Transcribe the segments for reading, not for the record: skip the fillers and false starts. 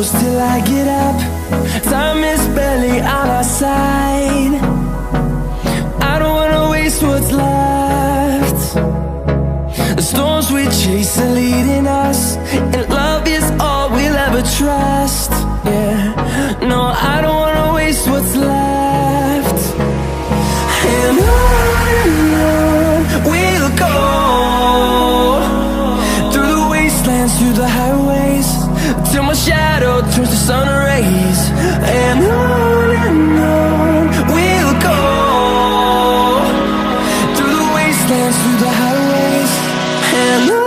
close till I get up. Time is barely on our side. I don't wanna waste what's left. The storms we chase are leading us, and love is all we'll ever trust. Yeah, no, I don't wanna waste what's left. And on we'll go, through the wastelands, through the highways, till my shadow turns to sun rays. And on we'll go, through the wastelands, through the highways, and on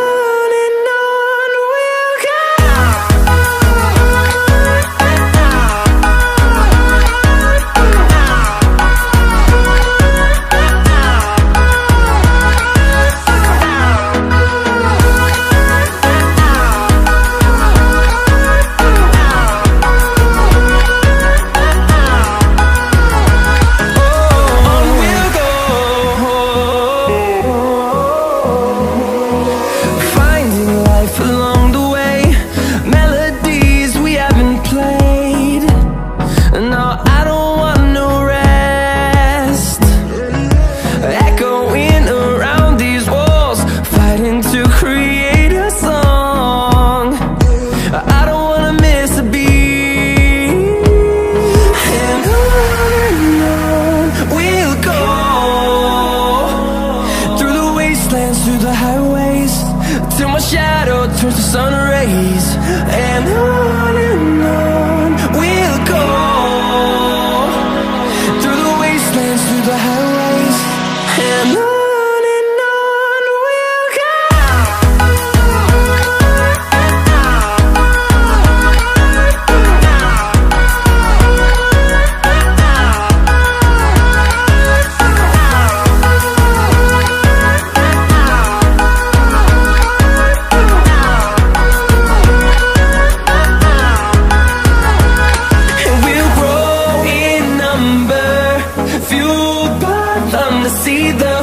we'll go. Through the highways, till my shadow turns to sun rays. And on we'll go, through the wastelands, through the highways, and on we'll go. See the